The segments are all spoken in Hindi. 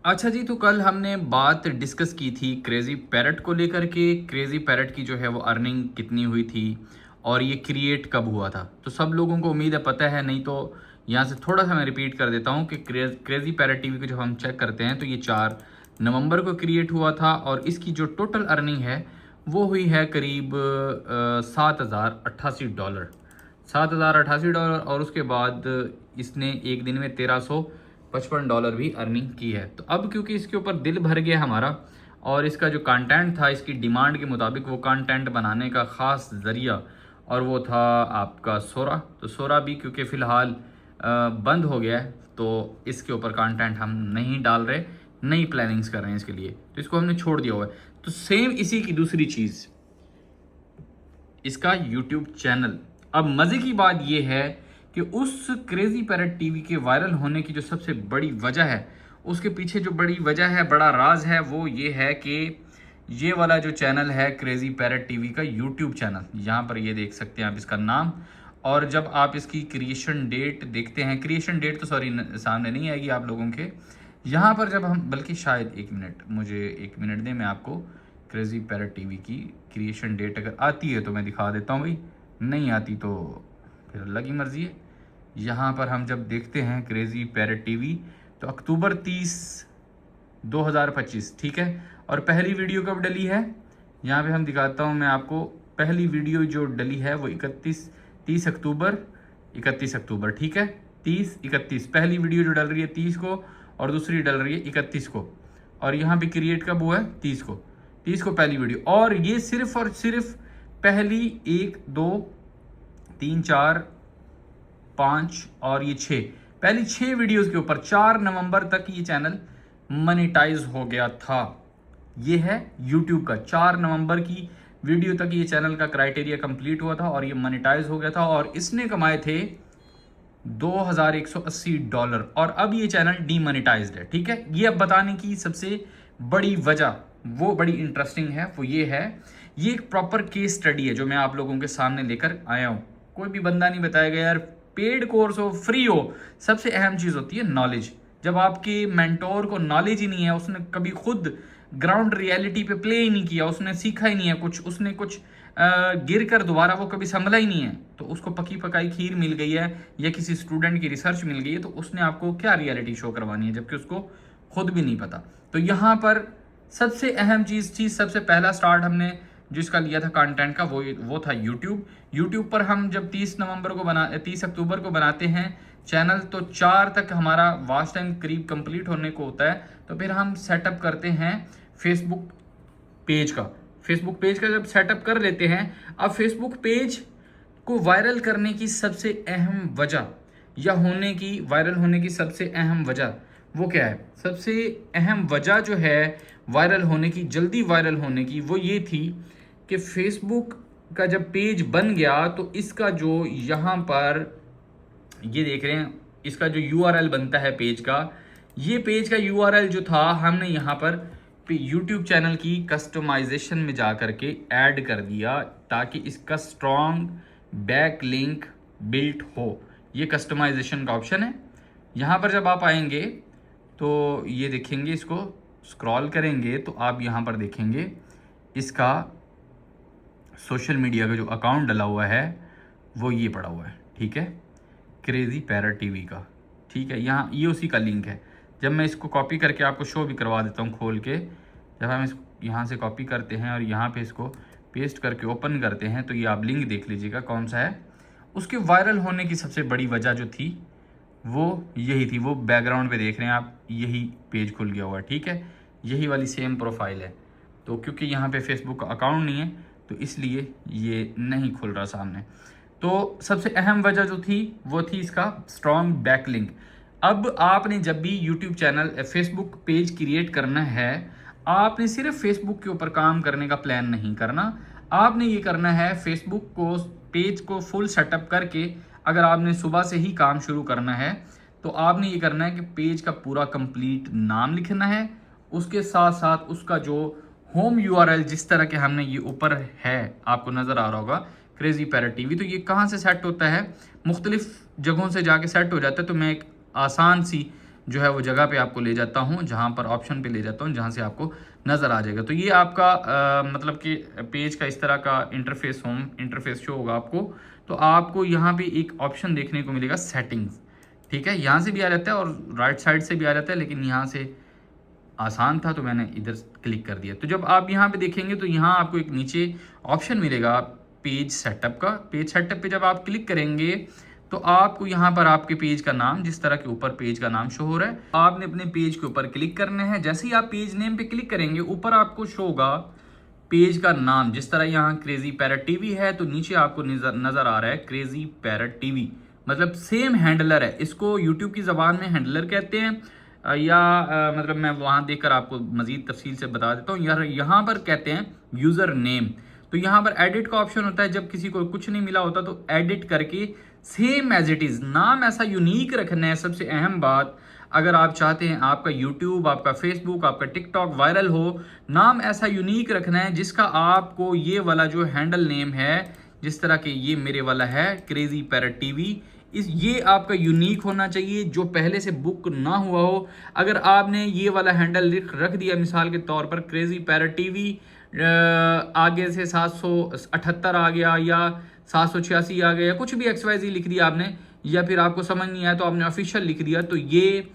अच्छा जी, तो कल हमने बात डिस्कस की थी क्रेज़ी पैरट को लेकर के। क्रेज़ी पैरट की जो है वो अर्निंग कितनी हुई थी और ये क्रिएट कब हुआ था। तो सब लोगों को उम्मीद है पता है, नहीं तो यहाँ से थोड़ा सा मैं रिपीट कर देता हूँ कि क्रेज़ी पैरट टीवी को जब हम चेक करते हैं तो ये 4 नवंबर को क्रिएट हुआ था और इसकी जो टोटल अर्निंग है वो हुई है करीब $7,088, $7,088। और उसके बाद इसने एक दिन में $1,355 भी अर्निंग की है। तो अब क्योंकि इसके ऊपर दिल भर गया हमारा और इसका जो कंटेंट था इसकी डिमांड के मुताबिक, वो कंटेंट बनाने का ख़ास ज़रिया और वो था आपका सोरा। तो सोरा भी क्योंकि फ़िलहाल बंद हो गया है तो इसके ऊपर कंटेंट हम नहीं डाल रहे, नई प्लानिंग्स कर रहे हैं इसके लिए, तो इसको हमने छोड़ दिया हुआ है। तो सेम इसी की दूसरी चीज़, इसका यूट्यूब चैनल। अब मज़े की बात यह है कि उस क्रेजी पैरट टीवी के वायरल होने की जो सबसे बड़ी वजह है, उसके पीछे जो बड़ी वजह है, बड़ा राज है, वो ये है कि ये वाला जो चैनल है क्रेजी पैरट टीवी का यूट्यूब चैनल, यहाँ पर ये देख सकते हैं आप इसका नाम। और जब आप इसकी क्रिएशन डेट देखते हैं, क्रिएशन डेट तो सॉरी सामने नहीं आएगी आप लोगों के यहाँ पर, जब हम बल्कि शायद एक मिनट, मुझे एक मिनट दें, मैं आपको क्रेजी पैरट टीवी की क्रिएशन डेट अगर आती है तो मैं दिखा देता हूँ भाई, नहीं आती तो फिर अल्लाह की मर्ज़ी है। यहाँ पर हम जब देखते हैं क्रेजी पैरट टीवी तो अक्टूबर 30, 2025, ठीक है। और पहली वीडियो कब डली है, यहाँ पे हम दिखाता हूँ मैं आपको। पहली वीडियो जो डली है वो 30 अक्टूबर, 31 अक्टूबर, ठीक है। 30, 31 पहली वीडियो जो डल रही है 30 को और दूसरी डल रही है 31 को। और यहाँ पे क्रिएट कब हुआ है, 30 को पहली वीडियो। और ये सिर्फ और सिर्फ पहली 1, 2, 3, 4, 5 और ये 6, पहली 6 वीडियोस के ऊपर 4 नवंबर तक ये चैनल मोनेटाइज हो गया था। ये है यूट्यूब का 4 नवंबर की वीडियो तक ये चैनल का क्राइटेरिया कंप्लीट हुआ था और ये मोनेटाइज हो गया था और इसने कमाए थे $2,180। और अब ये चैनल डीमोनेटाइज्ड है, ठीक है। ये अब बताने की सबसे बड़ी वजह वो बड़ी इंटरेस्टिंग है, वो ये है, ये एक प्रॉपर केस स्टडी है जो मैं आप लोगों के सामने लेकर आया हूँ। कोई भी बंदा नहीं बताएगा यार, पेड कोर्स हो फ्री हो, सबसे अहम चीज़ होती है नॉलेज। जब आपके मेंटोर को नॉलेज ही नहीं है, उसने कभी खुद ग्राउंड रियलिटी पे प्ले ही नहीं किया, उसने सीखा ही नहीं है कुछ, उसने कुछ गिर कर दोबारा वो कभी संभला ही नहीं है, तो उसको पकी पकाई खीर मिल गई है या किसी स्टूडेंट की रिसर्च मिल गई है, तो उसने आपको क्या रियलिटी शो करवानी है जबकि उसको खुद भी नहीं पता। तो यहाँ पर सबसे अहम चीज़ थी, सबसे पहला स्टार्ट हमने जिसका लिया था कंटेंट का, वो था यूट्यूब पर हम जब 30 अक्टूबर को बनाते हैं चैनल, तो 4 तक हमारा वॉच टाइम करीब कंप्लीट होने को होता है। तो फिर हम सेटअप करते हैं फेसबुक पेज का जब सेटअप कर लेते हैं, अब फेसबुक पेज को वायरल करने की सबसे अहम वजह या वायरल होने की सबसे अहम वजह वो क्या है, सबसे अहम वजह जो है वायरल होने की, जल्दी वायरल होने की, वो ये थी कि फेसबुक का जब पेज बन गया तो इसका जो यहाँ पर ये देख रहे हैं, इसका जो यूआरएल बनता है पेज का, ये पेज का यूआरएल जो था हमने यहाँ पर यूट्यूब चैनल की कस्टमाइजेशन में जा करके ऐड कर दिया ताकि इसका स्ट्रॉन्ग बैक लिंक बिल्ट हो। ये कस्टमाइजेशन का ऑप्शन है। यहाँ पर जब आप आएंगे तो ये देखेंगे, इसको स्क्रॉल करेंगे तो आप यहाँ पर देखेंगे इसका सोशल मीडिया का जो अकाउंट डला हुआ है वो ये पड़ा हुआ है, ठीक है, क्रेजी पैरट टीवी का, ठीक है। यहाँ ये उसी का लिंक है। जब मैं इसको कॉपी करके आपको शो भी करवा देता हूँ खोल के, जब हम इसको यहाँ से कॉपी करते हैं और यहाँ पे इसको पेस्ट करके ओपन करते हैं तो ये आप लिंक देख लीजिएगा कौन सा है। उसके वायरल होने की सबसे बड़ी वजह जो थी वो यही थी, वो बैकग्राउंड पे देख रहे हैं आप, यही पेज खुल गया हुआ है, ठीक है, यही वाली सेम प्रोफाइल है। तो क्योंकि यहाँ पे फेसबुक का अकाउंट नहीं है तो इसलिए ये नहीं खुल रहा सामने। तो सबसे अहम वजह जो थी वो थी इसका स्ट्रॉन्ग बैकलिंक। अब आपने जब भी YouTube channel Facebook page create करना है, आपने सिर्फ फेसबुक के ऊपर काम करने का प्लान नहीं करना, आपने ये करना है फेसबुक को पेज को फुल सेटअप करके, अगर आपने सुबह से ही काम शुरू करना है तो आपने ये करना है कि पेज का पूरा कंप्लीट नाम लिखना है, उसके साथ साथ उसका जो होम यूआरएल जिस तरह के हमने ये ऊपर है आपको नज़र आ रहा होगा क्रेजी पैरट टीवी, तो ये कहाँ से सेट होता है, मुख्तलिफ जगहों से जाके सेट हो जाता है। तो मैं एक आसान सी जो है वो जगह पे आपको ले जाता हूँ, जहाँ पर ऑप्शन पे ले जाता हूँ, जहाँ से आपको नज़र आ जाएगा। तो ये आपका मतलब कि पेज का इस तरह का इंटरफेस, होम इंटरफेस शो होगा आपको। तो आपको यहाँ पे एक ऑप्शन देखने को मिलेगा सेटिंग्स, ठीक है, यहाँ से भी आ जाता है और राइट साइड से भी आ जाता है, लेकिन यहाँ से आसान था तो मैंने इधर क्लिक कर दिया। तो जब आप यहाँ पे देखेंगे तो यहाँ आपको एक नीचे ऑप्शन मिलेगा पेज सेटअप का। पेज सेटअप पे जब आप क्लिक करेंगे तो आपको यहाँ पर आपके पेज का नाम, जिस तरह के ऊपर पेज का नाम शो हो रहा है, आपने अपने पेज के ऊपर क्लिक करना है। जैसे ही आप पेज नेम पे क्लिक करेंगे ऊपर आपको शो होगा पेज का नाम। जिस तरह यहाँ क्रेजी पैरट टीवी है तो नीचे आपको नजर आ रहा है क्रेजी पैरट टीवी, मतलब सेम हैंडलर है। इसको यूट्यूब की ज़बान में हैंडलर कहते हैं, या मतलब मैं वहाँ देखकर आपको मज़ीद तफसील से बता देता हूँ। यार यहाँ पर कहते हैं यूज़र नेम। तो यहाँ पर एडिट का ऑप्शन होता है, जब किसी को कुछ नहीं मिला होता तो एडिट करके सेम एज इट इज़ नाम ऐसा यूनिक रखना है। सबसे अहम बात, अगर आप चाहते हैं आपका यूट्यूब, आपका फेसबुक, आपका टिकटॉक वायरल हो, नाम ऐसा यूनिक रखना है जिसका आपको ये वाला जो हैंडल नेम है, जिस तरह के ये मेरे वाला है क्रेजी पैरट टीवी, ये आपका यूनिक होना चाहिए, जो पहले से बुक ना हुआ हो। अगर आपने ये वाला हैंडल रख दिया मिसाल के तौर पर क्रेजी पैरट टीवी, आगे से 778 आ गया या 786 आ गया, कुछ भी XYZ लिख दिया आपने, या फिर आपको समझ नहीं आया तो आपने ऑफिशियल लिख दिया, तो ये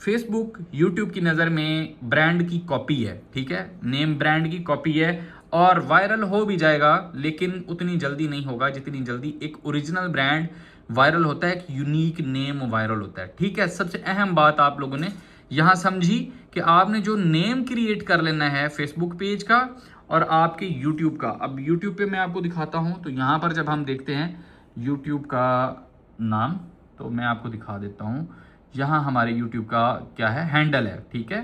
फेसबुक यूट्यूब की नज़र में ब्रांड की कॉपी है, ठीक है, नेम ब्रांड की कॉपी है, और वायरल हो भी जाएगा लेकिन उतनी जल्दी नहीं होगा जितनी जल्दी एक ओरिजिनल ब्रांड वायरल होता है, एक यूनिक नेम वायरल होता है, ठीक है। सबसे अहम बात आप लोगों ने यहाँ समझी कि आपने जो नेम क्रिएट कर लेना है फेसबुक पेज का और आपके यूट्यूब का। अब यूट्यूब पे मैं आपको दिखाता हूँ, तो यहाँ पर जब हम देखते हैं यूट्यूब का नाम, तो मैं आपको दिखा देता हूँ। यहाँ हमारे यूट्यूब का क्या है, हैंडल है, ठीक है,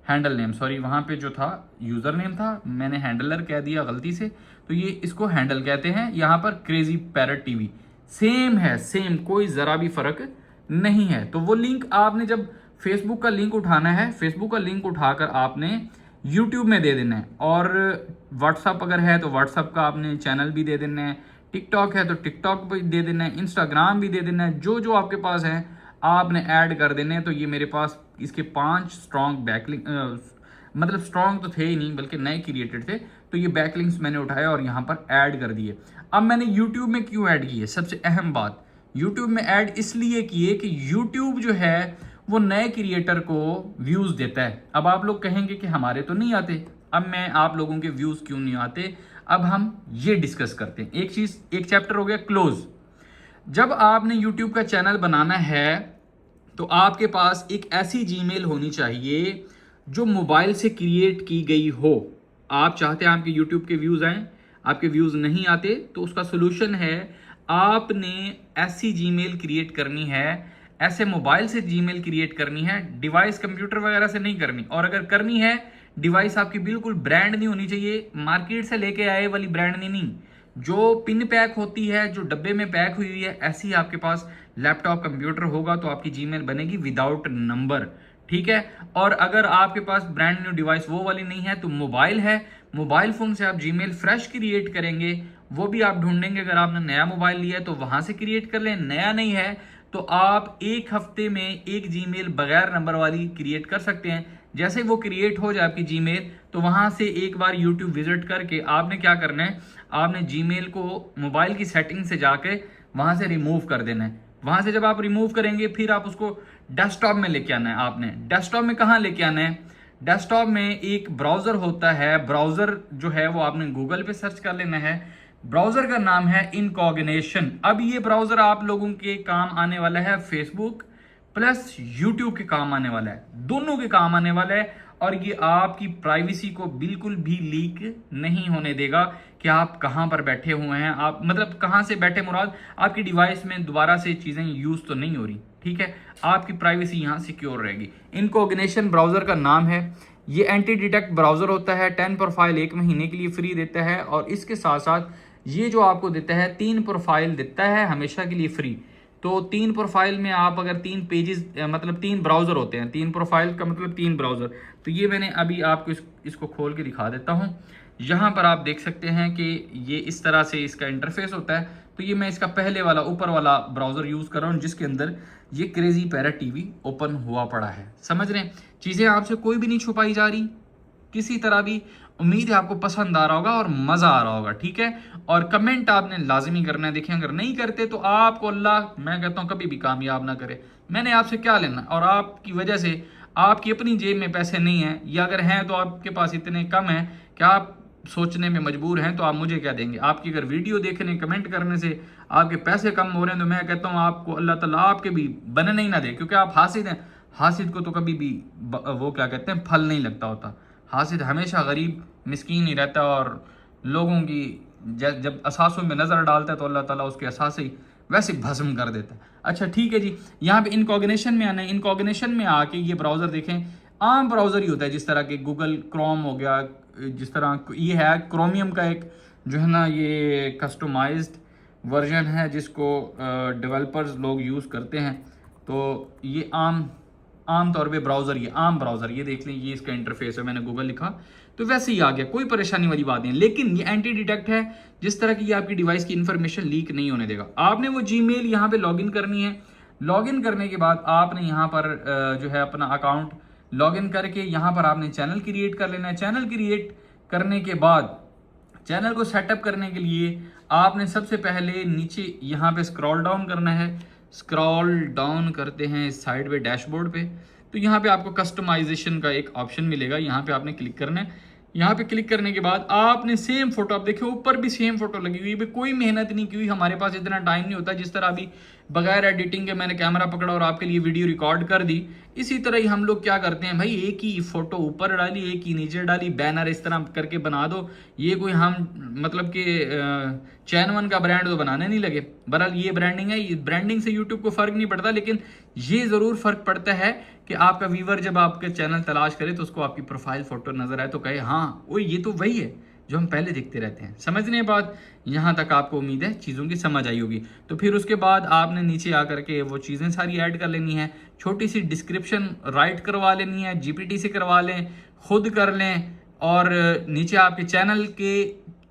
हैंडल नेम, सॉरी वहाँ पे जो था यूज़र नेम था, मैंने हैंडलर कह दिया गलती से, तो ये इसको हैंडल कहते हैं। यहाँ पर क्रेजी पैरट टीवी सेम है, सेम, कोई ज़रा भी फ़र्क नहीं है। तो वो लिंक आपने जब फेसबुक का लिंक उठाना है, फेसबुक का लिंक उठाकर आपने यूट्यूब में दे देना है, और व्हाट्सअप अगर है तो व्हाट्सअप का आपने चैनल भी दे देना है, टिकटॉक है तो टिकटॉक भी दे देना है, इंस्टाग्राम भी दे देना है, जो जो आपके पास है आपने ऐड कर देने हैं। तो ये मेरे पास इसके 5 स्ट्रॉन्ग बैकलिंक, मतलब स्ट्रॉन्ग तो थे ही नहीं बल्कि नए क्रिएटेड थे, तो ये बैकलिंक्स मैंने उठाया और यहाँ पर ऐड कर दिए। अब मैंने यूट्यूब में क्यों ऐड किए, सबसे अहम बात, यूट्यूब में ऐड इसलिए किए कि यूट्यूब जो है वो नए क्रिएटर को व्यूज़ देता है। अब आप लोग कहेंगे कि हमारे तो नहीं आते, अब मैं आप लोगों के व्यूज़ क्यों नहीं आते, अब हम ये डिस्कस करते हैं। एक चीज़, एक चैप्टर हो गया क्लोज। जब आपने यूट्यूब का चैनल बनाना है तो आपके पास एक ऐसी जीमेल होनी चाहिए जो मोबाइल से क्रिएट की गई हो। आप चाहते हैं आपके यूट्यूब के व्यूज़ आएँ, आपके व्यूज़ नहीं आते, तो उसका सोल्यूशन है आपने ऐसी जीमेल क्रिएट करनी है, ऐसे मोबाइल से जीमेल क्रिएट करनी है, डिवाइस कंप्यूटर वगैरह से नहीं करनी। और अगर करनी है, डिवाइस आपकी बिल्कुल ब्रांड नहीं होनी चाहिए, मार्केट से लेके आए वाली ब्रांड नहीं, जो पिन पैक होती है, जो डब्बे में पैक हुई है, ऐसी आपके पास लैपटॉप कंप्यूटर होगा तो आपकी जीमेल बनेगी विदाउट नंबर, ठीक है। और अगर आपके पास ब्रांड न्यू डिवाइस वो वाली नहीं है तो मोबाइल है, मोबाइल फ़ोन से आप जीमेल फ्रेश क्रिएट करेंगे, वो भी आप ढूंढेंगे। अगर आपने नया मोबाइल लिया है तो वहां से क्रिएट कर लें, नया नहीं है तो आप एक हफ्ते में एक जीमेल बगैर नंबर वाली क्रिएट कर सकते हैं। जैसे वो क्रिएट हो जाए आपकी जीमेल, तो वहां से एक बार यूट्यूब विजिट करके आपने क्या करना है, आपने जीमेल को मोबाइल की सेटिंग से जाके वहां से रिमूव कर देना है। वहां से जब आप रिमूव करेंगे फिर आप उसको डेस्कटॉप में लेके आना है। आपने डेस्कटॉप में कहाँ लेके आना है, डेस्कटॉप में एक ब्राउजर होता है, ब्राउजर जो है वो आपने गूगल पे सर्च कर लेना है, ब्राउजर का नाम है इनकॉग्निशन। अब ये ब्राउजर आप लोगों के काम आने वाला है, फेसबुक प्लस यूट्यूब के काम आने वाला है, दोनों के काम आने वाला है। और ये आपकी प्राइवेसी को बिल्कुल भी लीक नहीं होने देगा कि आप कहां पर बैठे हुए हैं, आप मतलब कहां से बैठे मुराद आपकी डिवाइस में दोबारा से चीजें यूज तो नहीं हो रही, ठीक है, आपकी प्राइवेसी यहां सिक्योर रहेगी। इनकॉग्निशन ब्राउजर का नाम है, ये एंटी डिटेक्ट ब्राउजर होता है, 10 प्रोफाइल 1 महीने के लिए फ्री देता है, और इसके साथ साथ ये जो आपको देता है 3 प्रोफाइल देता है हमेशा के लिए फ्री। तो 3 प्रोफाइल में आप अगर 3 पेजेस, मतलब 3 ब्राउजर होते हैं, 3 प्रोफाइल का मतलब 3 ब्राउजर। तो ये मैंने अभी आपको इसको खोल के दिखा देता हूँ। यहाँ पर आप देख सकते हैं कि ये इस तरह से इसका इंटरफेस होता है। तो ये मैं इसका पहले वाला ऊपर वाला ब्राउज़र यूज़ कर रहा हूँ जिसके अंदर ये क्रेजी पैरट टीवी ओपन हुआ पड़ा है। समझ रहे हैं? चीज़ें आपसे कोई भी नहीं छुपाई जा रही किसी तरह भी। उम्मीद है आपको पसंद आ रहा होगा और मज़ा आ रहा होगा, ठीक है। और कमेंट आपने लाजमी करना है। देखें, अगर नहीं करते तो आपको अल्लाह, मैं कहता हूँ, कभी भी कामयाब ना करे। मैंने आपसे क्या लेना, और आपकी वजह से आपकी अपनी जेब में पैसे नहीं हैं, या अगर हैं तो आपके पास इतने कम हैं कि आप सोचने में मजबूर हैं, तो आप मुझे क्या देंगे। आपकी अगर वीडियो देखने कमेंट करने से आपके पैसे कम हो रहे हैं तो मैं कहता हूँ आपको अल्लाह ताला आपके भी बनने ही ना दे, क्योंकि आप हासिद हैं। हासिद को तो कभी भी वो क्या कहते हैं, फल नहीं लगता होता। हासिद हमेशा गरीब मिस्कीन ही रहता है, और लोगों की जब असासों में नज़र डालता है तो अल्लाह ताला उसके असासे ही वैसे भस्म कर देता है। अच्छा ठीक है जी, यहाँ पे इनकॉग्निशन में आना है। इनकॉग्निशन में आके ये ब्राउज़र देखें, आम ब्राउज़र ही होता है, जिस तरह के गूगल क्रोम हो गया, जिस तरह ये है क्रोमियम का एक जो है ना, ये कस्टमाइज्ड वर्जन है जिसको डेवलपर्स लोग यूज़ करते हैं। तो ये आम तौर पे ब्राउज़र, ये आम ब्राउज़र, ये देख लें, ये इसका इंटरफेस है। मैंने गूगल लिखा तो वैसे ही आ गया, कोई परेशानी वाली बात नहीं। लेकिन ये एंटी डिटेक्ट है, जिस तरह की ये आपकी डिवाइस की इन्फॉर्मेशन लीक नहीं होने देगा। आपने वो जीमेल यहाँ पे लॉगिन करनी है। लॉगिन करने के बाद आपने यहाँ पर जो है अपना अकाउंट लॉगिन करके यहाँ पर आपने चैनल क्रिएट कर लेना है। चैनल क्रिएट करने के बाद चैनल को सेटअप करने के लिए आपने सबसे पहले नीचे यहाँ पे स्क्रॉल डाउन करना है। स्क्रॉल डाउन करते हैं साइड पे डैशबोर्ड पे, तो यहाँ पे आपको कस्टमाइजेशन का एक ऑप्शन मिलेगा, यहाँ पे आपने क्लिक करना है। यहाँ पे क्लिक करने के बाद आपने सेम फोटो, आप देखिए ऊपर भी सेम फोटो लगी हुई है, कोई मेहनत नहीं की हुई। हमारे पास इतना टाइम नहीं होता, जिस तरह अभी बगैर एडिटिंग के मैंने कैमरा पकड़ा और आपके लिए वीडियो रिकॉर्ड कर दी, इसी तरह ही हम लोग क्या करते हैं भाई, एक ही फोटो ऊपर डाली, एक ही नीचे डाली, बैनर इस तरह करके बना दो। ये कोई हम मतलब कि चैन वन का ब्रांड तो बनाने नहीं लगे। बहरहाल ये ब्रांडिंग है, ये ब्रांडिंग से यूट्यूब को फर्क नहीं पड़ता, लेकिन ये ज़रूर फर्क पड़ता है कि आपका व्यूवर जब आपके चैनल तलाश करे तो उसको आपकी प्रोफाइल फोटो नजर आए तो कहे हाँ वो ये तो वही है जो हम पहले देखते रहते हैं। समझने बात, यहाँ तक आपको उम्मीद है चीज़ों की समझ आई होगी। तो फिर उसके बाद आपने नीचे आकर के वो चीज़ें सारी ऐड कर लेनी है। छोटी सी डिस्क्रिप्शन राइट करवा लेनी है, जीपीटी से करवा लें, खुद कर लें, और नीचे आपके चैनल के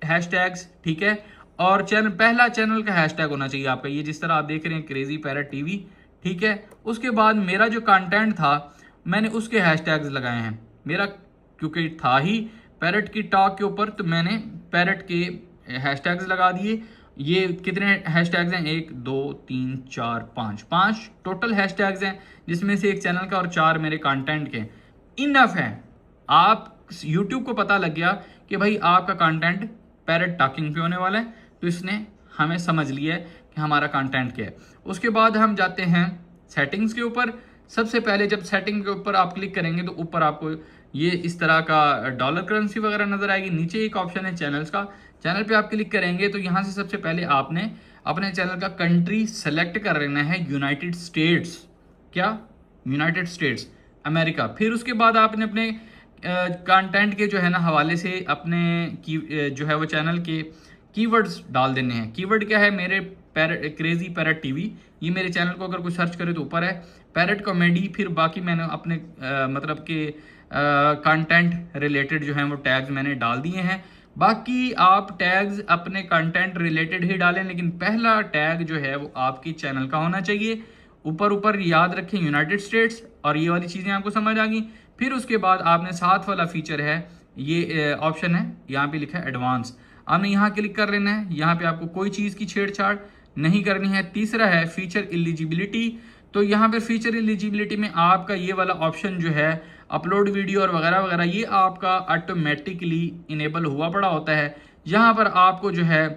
हैशटैग्स, ठीक है। और चैनल, पहला चैनल का हैशटैग होना चाहिए आपका, ये जिस तरह आप देख रहे हैं क्रेजी पैरट टीवी, ठीक है। उसके बाद मेरा जो कंटेंट था मैंने उसके हैशटैग्स लगाए हैं। मेरा क्योंकि था ही पैरट की टॉक के ऊपर, तो मैंने पैरट के हैशटैग्स लगा दिए। ये कितने हैशटैग्स हैं, 1 2 3 4 5 टोटल हैशटैग्स हैं, जिसमें से एक चैनल का और 4 मेरे कंटेंट के। इनफ है, आप यूट्यूब को पता लग गया कि भाई आपका कंटेंट पैरट टॉकिंग पे होने वाला है, तो इसने हमें समझ लिया है कि हमारा कंटेंट क्या है। उसके बाद हम जाते हैं सेटिंग्स के ऊपर। सबसे पहले जब सेटिंग के ऊपर आप क्लिक करेंगे तो ऊपर आपको ये इस तरह का डॉलर करेंसी वगैरह नजर आएगी। नीचे एक ऑप्शन है चैनल्स का, चैनल पे आप क्लिक करेंगे तो यहाँ से सबसे पहले आपने अपने चैनल का कंट्री सेलेक्ट कर लेना है, यूनाइटेड स्टेट्स। क्या? United states, America. फिर उसके बाद आपने अपने कंटेंट के जो है ना हवाले से अपने की जो है वो चैनल के कीवर्ड्स डाल देने हैं। कीवर्ड क्या है, मेरे क्रेजी पैरट टीवी, ये मेरे चैनल को अगर कोई सर्च करे तो ऊपर है, पैरट कॉमेडी। फिर बाकी मैंने अपने मतलब कि कंटेंट रिलेटेड जो है वो टैग्स मैंने डाल दिए हैं। बाकी आप टैग्स अपने कंटेंट रिलेटेड ही डालें, लेकिन पहला टैग जो है वो आपकी चैनल का होना चाहिए। ऊपर याद रखें यूनाइटेड स्टेट्स, और ये वाली चीज़ें आपको समझ आ गई। फिर उसके बाद आपने साथ वाला फीचर है, ये ऑप्शन है, यहाँ पे लिखा है एडवांस, आपने यहाँ क्लिक कर लेना है। यहाँ पे आपको कोई चीज़ की छेड़छाड़ नहीं करनी है। तीसरा है फीचर एलिजिबिलिटी, तो यहाँ पे फीचर एलिजिबिलिटी में आपका ये वाला ऑप्शन जो है अपलोड वीडियो और वगैरह वगैरह, ये आपका ऑटोमेटिकली इनेबल हुआ पड़ा होता है। यहाँ पर आपको जो है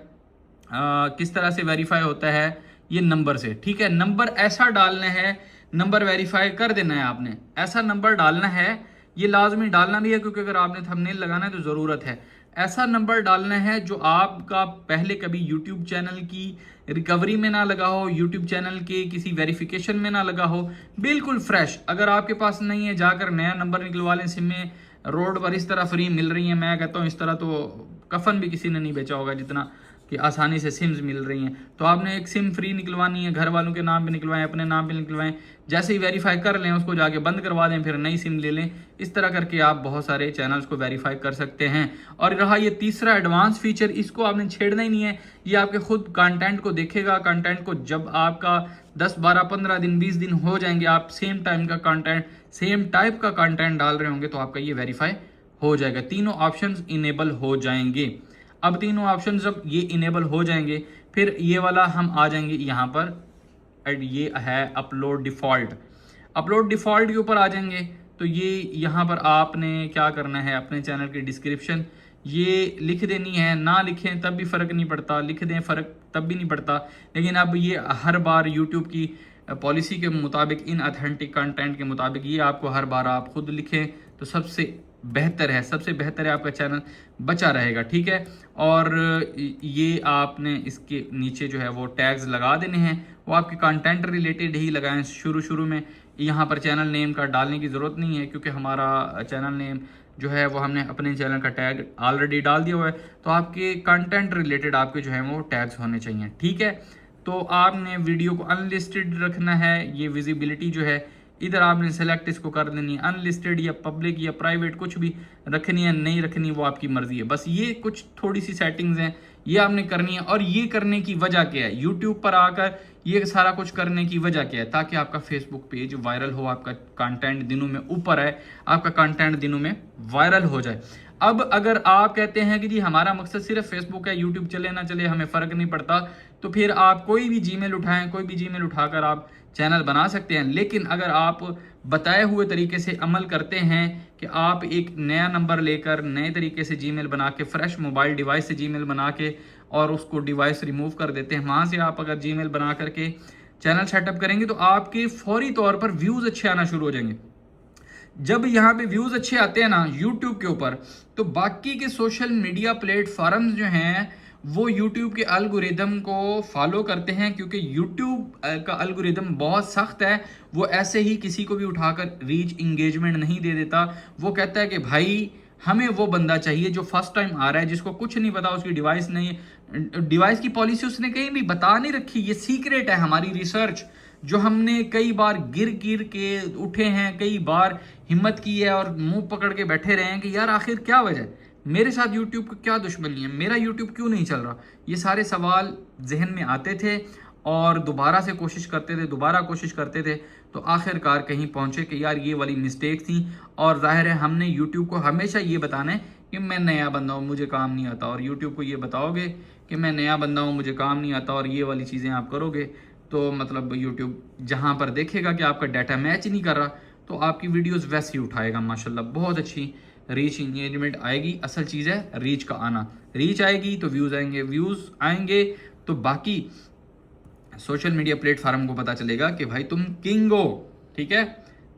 किस तरह से वेरीफाई होता है, ये नंबर से, ठीक है। नंबर ऐसा डालना है, नंबर वेरीफाई कर देना है आपने, ऐसा नंबर डालना है, ये लाजमी डालना भी है क्योंकि अगर आपने थंबनेल लगाना है तो ज़रूरत है। ऐसा नंबर डालना है जो आपका पहले कभी यूट्यूब चैनल की रिकवरी में ना लगा हो, यूट्यूब चैनल के किसी वेरिफिकेशन में ना लगा हो, बिल्कुल फ्रेश। अगर आपके पास नहीं है, जाकर नया नंबर निकलवा लें। सिम में रोड पर इस तरह फ्री मिल रही है, मैं कहता हूँ इस तरह तो कफन भी किसी ने नहीं बेचा होगा जितना कि आसानी से सिम्स मिल रही हैं, तो आपने एक सिम फ्री निकलवानी है, घर वालों के नाम पे निकलवाएं, अपने नाम पे निकलवाएं, जैसे ही वेरीफाई कर लें उसको जाके बंद करवा दें, फिर नई सिम ले लें। इस तरह करके आप बहुत सारे चैनल्स को वेरीफाई कर सकते हैं। और रहा ये तीसरा एडवांस फीचर, इसको आपने छेड़ना ही नहीं है, ये आपके खुद कंटेंट को देखेगा। कंटेंट को जब आपका 10, 12, 15 दिन, 20 दिन हो जाएंगे, आप सेम टाइम का कंटेंट, सेम टाइप का कंटेंट डाल रहे होंगे, तो आपका ये वेरीफाई हो जाएगा। तीनों ऑप्शंस इनेबल हो जाएंगे। अब तीनों ऑप्शन जब ये इनेबल हो जाएंगे, फिर ये वाला हम आ जाएंगे यहाँ पर, ये है अपलोड डिफ़ॉल्ट। अपलोड डिफ़ॉल्ट के ऊपर आ जाएंगे, तो ये यहाँ पर आपने क्या करना है, अपने चैनल की डिस्क्रिप्शन ये लिख देनी है। ना लिखें तब भी फ़र्क नहीं पड़ता, लिख दें फ़र्क तब भी नहीं पड़ता, लेकिन अब ये हर बार यूट्यूब की पॉलिसी के मुताबिक, इन ऑथेंटिक कंटेंट के मुताबिक ये आपको हर बार आप खुद लिखें तो सबसे बेहतर है, सबसे बेहतर है, आपका चैनल बचा रहेगा। ठीक है। और ये आपने इसके नीचे जो है वो टैग्स लगा देने हैं, वो आपके कंटेंट रिलेटेड ही लगाएं शुरू में। यहाँ पर चैनल नेम का डालने की ज़रूरत नहीं है, क्योंकि हमारा चैनल नेम जो है वो हमने अपने चैनल का टैग ऑलरेडी डाल दिया हुआ है। तो आपके कंटेंट रिलेटेड आपके जो है वो टैग्स होने चाहिए। ठीक है। तो आपने वीडियो को अनलिस्टेड रखना है, ये विजिबिलिटी जो है इधर आपने सेलेक्ट इसको कर देनी है, अनलिस्टेड या पब्लिक या प्राइवेट कुछ भी रखनी है, नहीं रखनी वो आपकी मर्जी है। बस ये कुछ थोड़ी सी सेटिंग्स हैं, ये आपने करनी है। और ये करने की वजह क्या है, यूट्यूब पर आकर ये सारा कुछ करने की वजह क्या है, ताकि आपका फेसबुक पेज वायरल हो, आपका कंटेंट दिनों में ऊपर आए, आपका कंटेंट दिनों में वायरल हो जाए। अब अगर आप कहते हैं कि जी हमारा मकसद सिर्फ फेसबुक है, यूट्यूब चले ना चले हमें फ़र्क नहीं पड़ता, तो फिर आप कोई भी जीमेल उठाएं, कोई भी जीमेल उठाकर आप चैनल बना सकते हैं। लेकिन अगर आप बताए हुए तरीके से अमल करते हैं कि आप एक नया नंबर लेकर नए तरीके से जीमेल बना के, फ्रेश मोबाइल डिवाइस से जीमेल बना के और उसको डिवाइस रिमूव कर देते हैं, वहाँ से आप अगर जीमेल बना करके चैनल सेटअप करेंगे, तो आपके फौरी तौर पर व्यूज़ अच्छे आना शुरू हो जाएंगे। जब यहाँ पे व्यूज़ अच्छे आते हैं ना यूट्यूब के ऊपर, तो बाकी के सोशल मीडिया प्लेटफॉर्म्स जो हैं वो यूट्यूब के अलगोरिदम को फॉलो करते हैं, क्योंकि यूट्यूब का अलगोरिदम बहुत सख्त है। वो ऐसे ही किसी को भी उठाकर रीच इंगेजमेंट नहीं दे देता। वो कहता है कि भाई हमें वो बंदा चाहिए जो फर्स्ट टाइम आ रहा है, जिसको कुछ नहीं पता, उसकी डिवाइस नहीं, डिवाइस की पॉलिसी उसने कहीं भी बता नहीं रखी। ये सीक्रेट है हमारी रिसर्च, जो हमने कई बार गिर गिर के उठे हैं, कई बार हिम्मत की है और मुंह पकड़ के बैठे रहे हैं कि यार आखिर क्या वजह है, मेरे साथ यूट्यूब को क्या दुश्मनी है, मेरा यूट्यूब क्यों नहीं चल रहा। ये सारे सवाल जहन में आते थे और दोबारा से कोशिश करते थे, दोबारा कोशिश करते थे, तो आखिरकार कहीं पहुंचे कि यार ये वाली मिस्टेक थी। और जाहिर है हमने यूट्यूब को हमेशा ये बताना है कि मैं नया बंदा हूँ, मुझे काम नहीं आता, और यूट्यूब को ये बताओगे कि मैं नया बंदा हूँ, मुझे काम नहीं आता, और ये वाली चीज़ें आप करोगे, तो मतलब यूट्यूब जहाँ पर देखेगा कि आपका डाटा मैच नहीं कर रहा, तो आपकी वीडियोस वैसे ही उठाएगा। माशाल्लाह बहुत अच्छी रीच इंगेजमेंट आएगी। असल चीज़ है रीच का आना, रीच आएगी तो व्यूज़ आएंगे, व्यूज़ आएंगे तो बाकी सोशल मीडिया प्लेटफार्म को पता चलेगा कि भाई तुम किंग हो। ठीक है,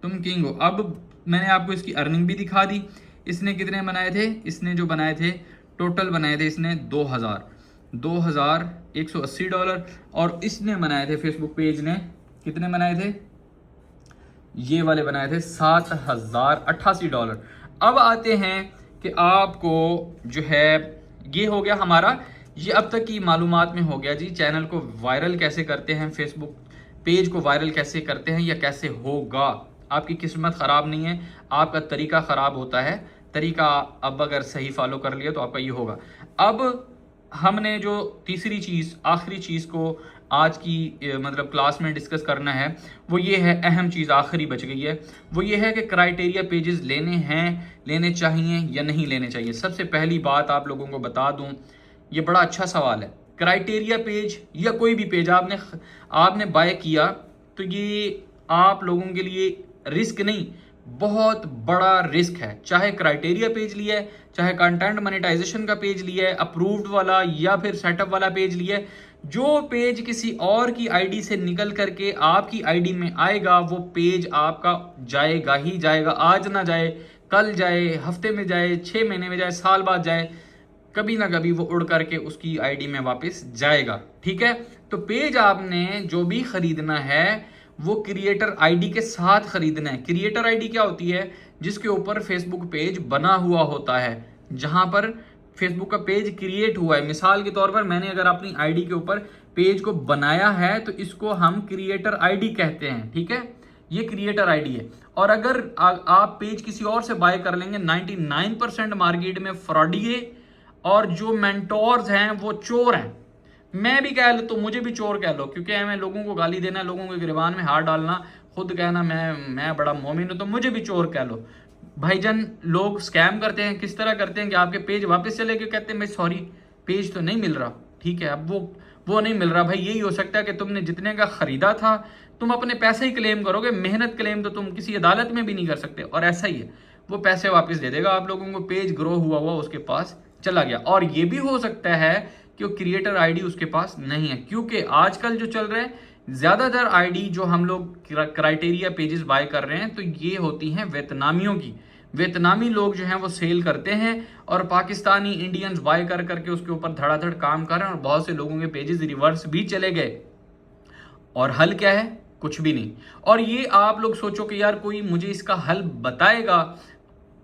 तुम किंग हो। अब मैंने आपको इसकी अर्निंग भी दिखा दी। इसने कितने बनाए थे, इसने जो बनाए थे टोटल बनाए थे इसने $2180, और इसने बनाए थे फेसबुक पेज ने कितने बनाए थे, ये वाले बनाए थे $7088। अब आते हैं कि आपको जो है ये हो गया हमारा, ये अब तक की मालूमात में हो गया जी चैनल को वायरल कैसे करते हैं, फेसबुक पेज को वायरल कैसे करते हैं या कैसे होगा। आपकी किस्मत ख़राब नहीं है, आपका तरीका ख़राब होता है। तरीका अब अगर सही फॉलो कर लिया तो आपका ये होगा। अब हमने जो तीसरी चीज़, आखिरी चीज़ को आज की मतलब क्लास में डिस्कस करना है, वो ये है, अहम चीज़ आखिरी बच गई है, वो ये है कि क्राइटेरिया पेजेस लेने हैं, लेने चाहिए या नहीं लेने चाहिए। सबसे पहली बात आप लोगों को बता दूं, ये बड़ा अच्छा सवाल है। क्राइटेरिया पेज या कोई भी पेज आपने बाय किया, तो ये आप लोगों के लिए रिस्क नहीं, बहुत बड़ा रिस्क है। चाहे क्राइटेरिया पेज लिया है, चाहे कंटेंट मोनेटाइजेशन का पेज लिया है, अप्रूव्ड वाला या फिर सेटअप वाला पेज लिया है, जो पेज किसी और की आईडी से निकल करके आपकी आईडी में आएगा, वो पेज आपका जाएगा ही जाएगा। आज ना जाए, कल जाए, हफ्ते में जाए, 6 महीने में जाए, साल बाद जाए, कभी ना कभी वो उड़ करके उसकी आईडी में वापस जाएगा। ठीक है, तो पेज आपने जो भी खरीदना है वो क्रिएटर आईडी के साथ खरीदना है। क्रिएटर आईडी क्या होती है, जिसके ऊपर फेसबुक पेज बना हुआ होता है, जहां पर फेसबुक का पेज क्रिएट हुआ है। मिसाल के तौर पर मैंने अगर अपनी आईडी के ऊपर पेज को बनाया है तो इसको हम क्रिएटर आईडी कहते हैं, ठीक है, ये क्रिएटर आईडी है। और अगर आप पेज किसी और से बाय कर लेंगे, 99% मार्केट में फ्रॉडिये और जो मेंटोर्स हैं वो चोर हैं। मैं भी कह लो तो मुझे भी चोर कह लो, क्योंकि मैं लोगों को गाली देना, लोगों के गिरबान में हाथ डालना, खुद कहना मैं बड़ा मोमिन हूं, तो मुझे भी चोर कह लो। भाईजान लोग स्कैम करते हैं, किस तरह करते हैं कि आपके पेज वापस चले गए, कहते हैं भाई सॉरी पेज तो नहीं मिल रहा, ठीक है, अब वो नहीं मिल रहा। भाई यही हो सकता है कि तुमने जितने का खरीदा था तुम अपने पैसे ही क्लेम करोगे, मेहनत क्लेम तो तुम किसी अदालत में भी नहीं कर सकते। और ऐसा ही है, वो पैसे वापस दे देगा आप लोगों को, पेज ग्रो हुआ उसके पास चला गया। और ये भी हो सकता है कि वो क्रिएटर आईडी उसके पास नहीं है, क्योंकि आजकल जो चल रहा है ज्यादातर आईडी जो हम लोग क्राइटेरिया पेजेस बाय कर रहे हैं तो ये होती हैं वियतनामियों की। वियतनामी लोग जो हैं वो सेल करते हैं और पाकिस्तानी इंडियंस बाय कर करके उसके ऊपर धड़ाधड़ काम कर रहे हैं, और बहुत से लोगों के पेजेस रिवर्स भी चले गए। और हल क्या है? कुछ भी नहीं। और ये आप लोग सोचो कि यार कोई मुझे इसका हल बताएगा,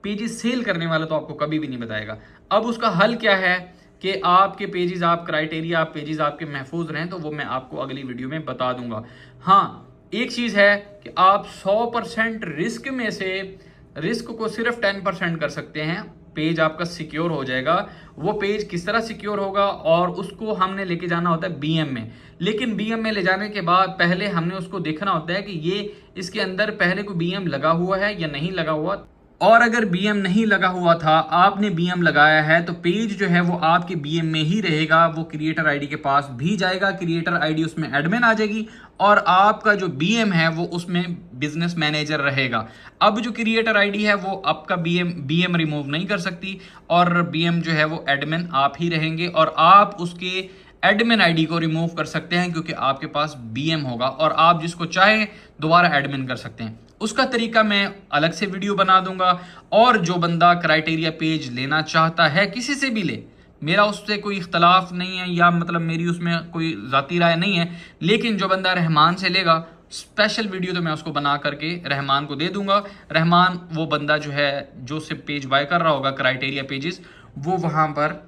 पेजेस सेल करने वाला तो आपको कभी भी नहीं बताएगा। अब उसका हल क्या है कि आपके पेजेस, आप क्राइटेरिया, आप पेजेस आपके महफूज रहें, तो वो मैं आपको अगली वीडियो में बता दूंगा। हाँ, एक चीज है कि आप 100% रिस्क में से रिस्क को सिर्फ 10% कर सकते हैं, पेज आपका सिक्योर हो जाएगा। वो पेज किस तरह सिक्योर होगा, और उसको हमने लेके जाना होता है बीएम में। लेकिन बीएम में ले जाने के बाद पहले हमने उसको देखना होता है कि ये इसके अंदर पहले कोई बीएम लगा हुआ है या नहीं लगा हुआ। और अगर बीएम नहीं लगा हुआ था, आपने बीएम लगाया है, तो पेज जो है वो आपके बीएम में ही रहेगा, वो क्रिएटर आईडी के पास भी जाएगा, क्रिएटर आईडी उसमें एडमिन आ जाएगी, और आपका जो बीएम है वो उसमें बिजनेस मैनेजर रहेगा। अब जो क्रिएटर आईडी है वो आपका बीएम रिमूव नहीं कर सकती, और बीएम जो है वो एडमिन आप ही रहेंगे, और आप उसके एडमिन आईडी को रिमूव कर सकते हैं क्योंकि आपके पास बीएम होगा, और आप जिसको चाहे दोबारा एडमिन कर सकते हैं। उसका तरीका मैं अलग से वीडियो बना दूंगा। और जो बंदा क्राइटेरिया पेज लेना चाहता है, किसी से भी ले, मेरा उससे कोई इख्तलाफ नहीं है, या मतलब मेरी उसमें कोई जाती राय नहीं है, लेकिन जो बंदा रहमान से लेगा, स्पेशल वीडियो तो मैं उसको बना करके रहमान को दे दूंगा। रहमान वो बंदा जो है जो से पेज बाय कर रहा होगा क्राइटेरिया पेजेस, वो वहां पर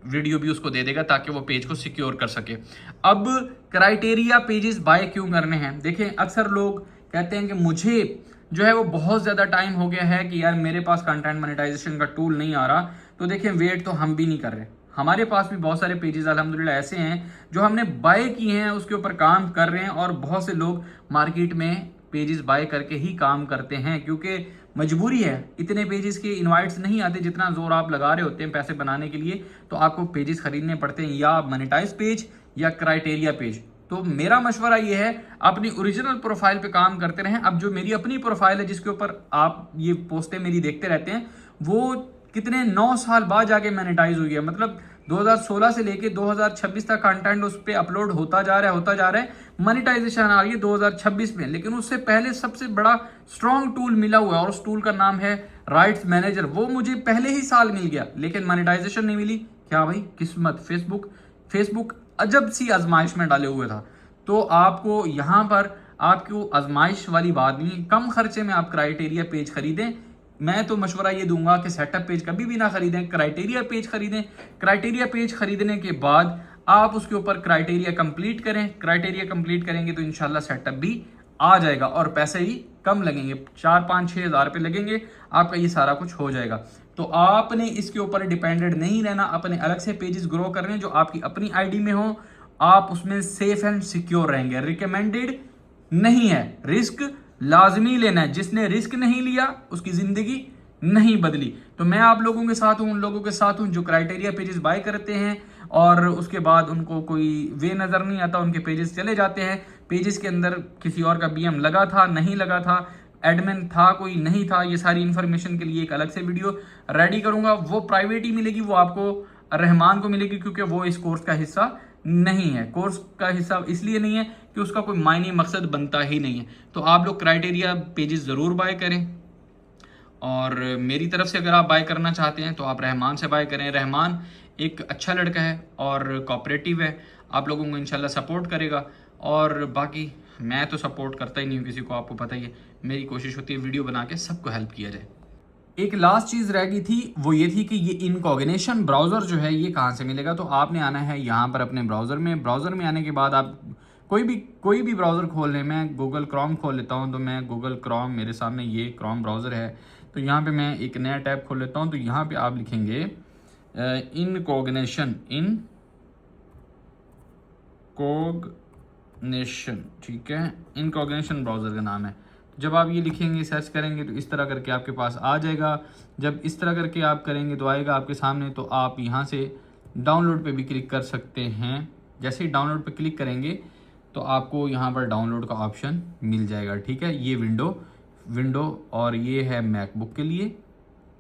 वीडियो भी उसको दे देगा ताकि वो पेज को सिक्योर कर सके। अब क्राइटेरिया पेजेस बाय क्यों करने हैं? देखें, अक्सर लोग कहते हैं कि मुझे जो है वो बहुत ज़्यादा टाइम हो गया है कि यार मेरे पास कंटेंट मोनेटाइजेशन का टूल नहीं आ रहा। तो देखें, वेट तो हम भी नहीं कर रहे, हमारे पास भी बहुत सारे पेजेस अल्हम्दुलिल्लाह ऐसे हैं जो हमने बाय किए हैं, उसके ऊपर काम कर रहे हैं। और बहुत से लोग मार्केट में पेजेस बाय करके ही काम करते हैं, क्योंकि मजबूरी है, इतने पेजेस के इनवाइट्स नहीं आते जितना जोर आप लगा रहे होते हैं पैसे बनाने के लिए, तो आपको पेजेस खरीदने पड़ते हैं, या मोनेटाइज पेज या क्राइटेरिया पेज। तो मेरा मशवरा ये है, अपनी ओरिजिनल प्रोफाइल पे काम करते रहें। अब जो मेरी अपनी प्रोफाइल है जिसके ऊपर आप ये पोस्टें मेरी देखते रहते हैं, वो कितने 9 साल बाद जाके मोनेटाइज हुई है। मतलब 2016 से लेके 2026 तक कंटेंट उस पर अपलोड होता जा रहा है, मोनेटाइजेशन आ रही है 2026 में। लेकिन उससे पहले सबसे बड़ा स्ट्रॉन्ग टूल मिला हुआ है, और उस टूल का नाम है राइट्स मैनेजर। वो मुझे पहले ही साल मिल गया, लेकिन मोनेटाइजेशन नहीं मिली। क्या भाई किस्मत, फेसबुक अजब सी आजमाइश में डाले हुए था। तो आपको यहाँ पर आपको आजमाइश वाली बात नहीं है, कम खर्चे में आप क्राइटेरिया पेज खरीदें। मैं तो मशवरा ये दूंगा कि सेटअप पेज कभी भी ना खरीदें, क्राइटेरिया पेज खरीदें। क्राइटेरिया पेज खरीदने के बाद आप उसके ऊपर क्राइटेरिया कंप्लीट करें, क्राइटेरिया कंप्लीट करेंगे तो इंशाल्लाह सेटअप भी आ जाएगा, और पैसे ही कम लगेंगे, 4-5-6 हज़ार रुपये लगेंगे, आपका ये सारा कुछ हो जाएगा। तो आपने इसके ऊपर डिपेंडेंट नहीं रहना, अपने अलग से पेजेस ग्रो कर रहे हैं जो आपकी अपनी आईडी में हो, आप उसमें सेफ एंड सिक्योर रहेंगे। रिकमेंडेड नहीं है, रिस्क लाजमी लेना है। जिसने रिस्क नहीं लिया उसकी जिंदगी नहीं बदली। तो मैं आप लोगों के साथ हूं, उन लोगों के साथ हूं जो क्राइटेरिया पेजेस बाय करते हैं और उसके बाद उनको कोई वे नजर नहीं आता, उनके पेजेस चले जाते हैं। पेजेस के अंदर किसी और का बीएम लगा था, नहीं लगा था, एडमिन था, कोई नहीं था, ये सारी इंफॉर्मेशन के लिए एक अलग से वीडियो रेडी करूंगा। वो प्राइवेट ही मिलेगी, वो आपको रहमान को मिलेगी, क्योंकि वो इस कोर्स का हिस्सा नहीं है। कोर्स का हिस्सा इसलिए नहीं है कि उसका कोई मायने मकसद बनता ही नहीं है। तो आप लोग क्राइटेरिया पेजेस ज़रूर बाय करें, और मेरी तरफ से अगर आप बाय करना चाहते हैं तो आप रहमान से बाय करें। रहमान एक अच्छा लड़का है और कोऑपरेटिव है, आप लोगों को इंशाल्लाह सपोर्ट करेगा। और बाकी मैं तो सपोर्ट करता ही नहीं हूँ किसी को, आपको पता ही है। मेरी कोशिश होती है वीडियो बना के सबको हेल्प किया जाए। एक लास्ट चीज़ रह गई थी, वो ये थी कि ये इनकॉग्निशन ब्राउज़र जो है ये कहाँ से मिलेगा। तो आपने आना है यहाँ पर अपने ब्राउज़र में आने के बाद आप कोई भी ब्राउज़र खोल लें। मैं गूगल क्रोम खोल लेता हूँ, तो मैं गूगल क्रोम, मेरे सामने ये क्रोम ब्राउज़र है, तो यहाँ पे मैं एक नया टैब खोल लेता हूँ। तो यहाँ पे आप लिखेंगे इनकॉग्निशन, ठीक है, इनकॉग्निशन ब्राउज़र का नाम है। जब आप ये लिखेंगे, सर्च करेंगे, तो इस तरह करके आपके पास आ जाएगा। जब इस तरह करके आप करेंगे तो आएगा आपके सामने। तो आप यहाँ से डाउनलोड पे भी क्लिक कर सकते हैं। जैसे ही डाउनलोड पे क्लिक करेंगे तो आपको यहाँ पर डाउनलोड का ऑप्शन मिल जाएगा। ठीक है, ये विंडो और ये है मैकबुक के लिए,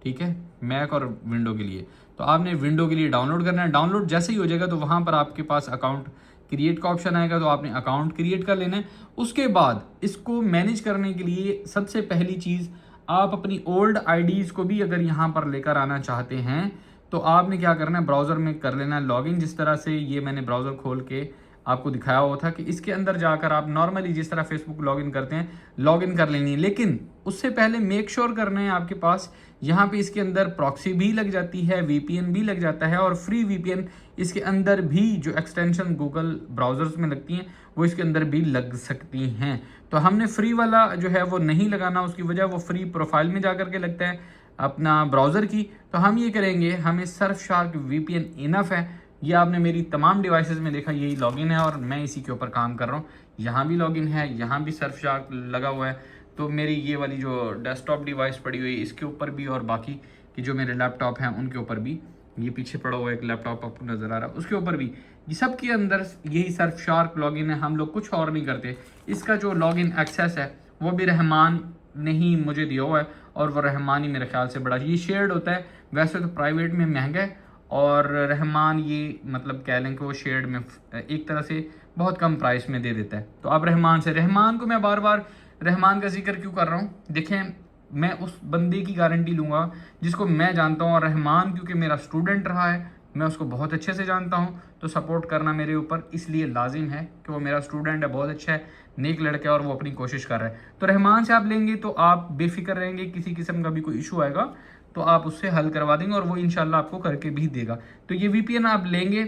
ठीक है, मैक और विंडो के लिए। तो आपने विंडो के लिए डाउनलोड करना है। डाउनलोड जैसे ही हो जाएगा तो वहाँ पर आपके पास अकाउंट क्रिएट का ऑप्शन आएगा, तो आपने अकाउंट क्रिएट कर लेना है। उसके बाद इसको मैनेज करने के लिए सबसे पहली चीज़, आप अपनी ओल्ड आईडीज़ को भी अगर यहाँ पर लेकर आना चाहते हैं तो आपने क्या करना है, ब्राउज़र में कर लेना है लॉगिन। जिस तरह से ये मैंने ब्राउज़र खोल के आपको दिखाया हुआ था कि इसके अंदर जाकर आप नॉर्मली जिस तरह फेसबुक लॉगिन करते हैं लॉगिन कर लेनी है। लेकिन उससे पहले मेक श्योर करना है आपके पास यहाँ पे इसके अंदर प्रॉक्सी भी लग जाती है, वीपीएन भी लग जाता है, और फ्री वीपीएन इसके अंदर भी जो एक्सटेंशन गूगल ब्राउजर्स में लगती हैं वो इसके अंदर भी लग सकती हैं। तो हमने फ्री वाला जो है वो नहीं लगाना, उसकी वजह वो फ्री प्रोफाइल में जाकर के लगता है अपना ब्राउज़र की। तो हम ये करेंगे, हमें सर्फशार्क वीपीएन इनफ है। ये आपने मेरी तमाम डिवाइसेस में देखा, यही लॉगिन है और मैं इसी के ऊपर काम कर रहा हूँ। यहाँ भी लॉगिन है, यहाँ भी सर्फशार्क लगा हुआ है। तो मेरी ये वाली जो डेस्कटॉप डिवाइस पड़ी हुई है इसके ऊपर भी, और बाकी की जो मेरे लैपटॉप हैं उनके ऊपर भी, ये पीछे पड़ा हुआ एक लैपटॉप आपको नज़र आ रहा है उसके ऊपर भी, ये सब के अंदर यही सर्फशार्क लॉगिन है। हम लोग कुछ और नहीं करते। इसका जो लॉगिन एक्सेस है वो भी रहमान ने ही मुझे दिया हुआ है, और वो रहमान ही मेरे ख्याल से बड़ा, ये शेयर्ड होता है। वैसे तो प्राइवेट में महंगा है, और रहमान ये मतलब कह लें कि वो शेयर्ड में एक तरह से बहुत कम प्राइस में दे देता है। तो अब रहमान को मैं बार बार रहमान का जिक्र क्यों कर रहा हूँ, देखें, मैं उस बंदे की गारंटी लूँगा जिसको मैं जानता हूँ, और रहमान क्योंकि मेरा स्टूडेंट रहा है, मैं उसको बहुत अच्छे से जानता हूँ। तो सपोर्ट करना मेरे ऊपर इसलिए लाजिम है कि वो मेरा स्टूडेंट है, बहुत अच्छा है, नेक लड़का है, और वो अपनी कोशिश कर रहा है। तो रहमान से आप लेंगे तो आप बेफिक्र रहेंगे, किसी किस्म का भी कोई इशू आएगा तो आप उससे हल करवा देंगे, और वो इंशाल्लाह आपको करके भी देगा। तो ये वीपीएन आप लेंगे,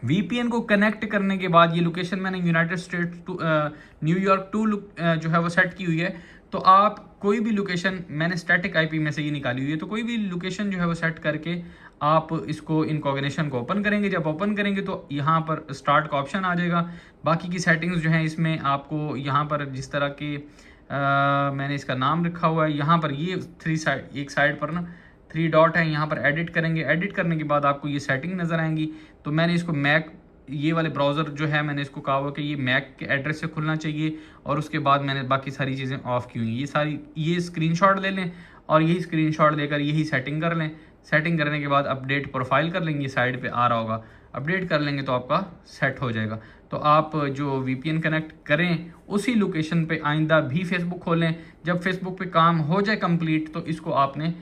वीपीएन को कनेक्ट करने के बाद, ये लोकेशन मैंने United States to New York to जो है वो सेट की हुई है। तो आप कोई भी लोकेशन, मैंने स्टैटिक आईपी में से ये निकाली हुई है, तो कोई भी लोकेशन जो है वो सेट करके आप इसको इनकॉग्निशन को ओपन करेंगे। जब ओपन करेंगे तो यहाँ पर स्टार्ट का ऑप्शन आ जाएगा। बाकी की सेटिंग्स जो हैं इसमें आपको यहाँ पर जिस तरह के मैंने इसका नाम रखा हुआ है, यहाँ पर ये एक साइड पर ना 3 डॉट है, यहाँ पर एडिट करेंगे। एडिट करने के बाद आपको ये सेटिंग नज़र आएंगी। तो मैंने इसको मैक, ये वाले ब्राउज़र जो है मैंने इसको कहा हुआ कि ये मैक के एड्रेस से खुलना चाहिए, और उसके बाद मैंने बाकी सारी चीज़ें ऑफ़ की हुई हैं। ये स्क्रीनशॉट ले लें, और यही स्क्रीनशॉट लेकर यही सेटिंग कर लें। सेटिंग करने के बाद अपडेट प्रोफाइल कर लेंगे, साइड पे आ रहा होगा, अपडेट कर लेंगे तो आपका सेट हो जाएगा। तो आप जो वीपीएन कनेक्ट करें उसी लोकेशन पे आइंदा भी फेसबुक खोलें। जब फेसबुक पे काम हो जाए कंप्लीट, तो इसको आपने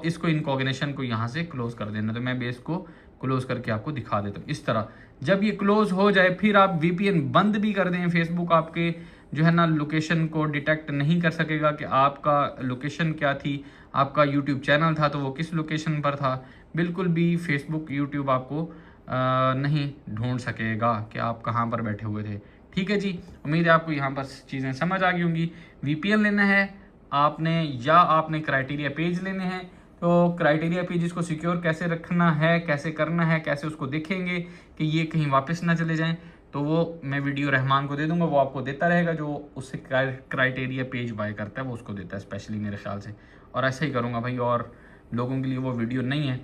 इसको इनकॉग्निशन को यहाँ से क्लोज कर देना। तो मैं बेस को क्लोज करके आपको दिखा देता हूँ इस तरह। जब ये क्लोज हो जाए फिर आप वीपीएन बंद भी कर दें, फेसबुक आपके जो है ना लोकेशन को डिटेक्ट नहीं कर सकेगा कि आपका लोकेशन क्या थी। आपका यूट्यूब चैनल था तो वो किस लोकेशन पर था, बिल्कुल भी फेसबुक यूट्यूब आपको नहीं ढूंढ सकेगा कि आप कहाँ पर बैठे हुए थे। ठीक है जी, उम्मीद है आपको यहाँ पर चीज़ें समझ आ गई होंगी। वीपीएन लेना है आपने, या आपने क्राइटेरिया पेज लेने हैं। तो क्राइटेरिया पेज को सिक्योर कैसे रखना है, कैसे करना है, कैसे उसको देखेंगे कि ये कहीं वापस ना चले जाएं, तो वो मैं वीडियो रहमान को दे दूंगा, वो आपको देता रहेगा। जो उससे क्राइटेरिया पेज बाय करता है वो उसको देता है स्पेशली मेरे ख्याल से। और ऐसा ही करूँगा भाई, और लोगों के लिए वो वीडियो नहीं है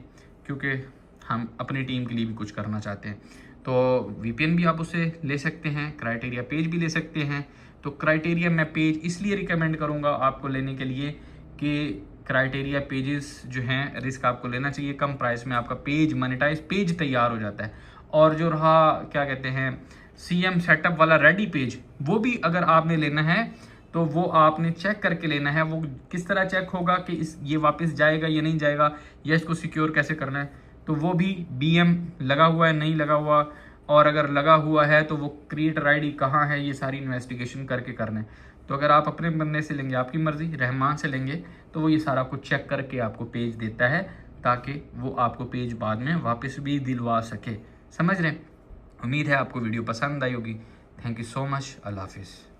क्योंकि हम अपनी टीम के लिए भी कुछ करना चाहते हैं। तो वीपीएन भी आप उससे ले सकते हैं, क्राइटेरिया पेज भी ले सकते हैं। तो क्राइटेरिया मैं पेज इसलिए रिकमेंड करूंगा आपको लेने के लिए कि क्राइटेरिया पेजेस जो हैं रिस्क आपको लेना चाहिए, कम प्राइस में आपका पेज मोनेटाइज पेज तैयार हो जाता है। और जो रहा क्या कहते हैं सीएम सेटअप वाला रेडी पेज, वो भी अगर आपने लेना है तो वो आपने चेक करके लेना है। वो किस तरह चेक होगा कि ये वापस जाएगा या नहीं जाएगा, या इसको सिक्योर कैसे करना है। तो वो भी बीएम लगा हुआ है नहीं लगा हुआ, और अगर लगा हुआ है तो वो क्रिएटर आईडी कहाँ है, ये सारी इन्वेस्टिगेशन करके करना है। तो अगर आप अपने बंदे से लेंगे, आपकी मर्जी, रहमान से लेंगे तो वो ये सारा कुछ चेक करके आपको पेज देता है, ताकि वो आपको पेज बाद में वापस भी दिलवा सके। समझ रहे हैं? उम्मीद है आपको वीडियो पसंद आई होगी। Thank you so much. अल्लाह हाफिज़।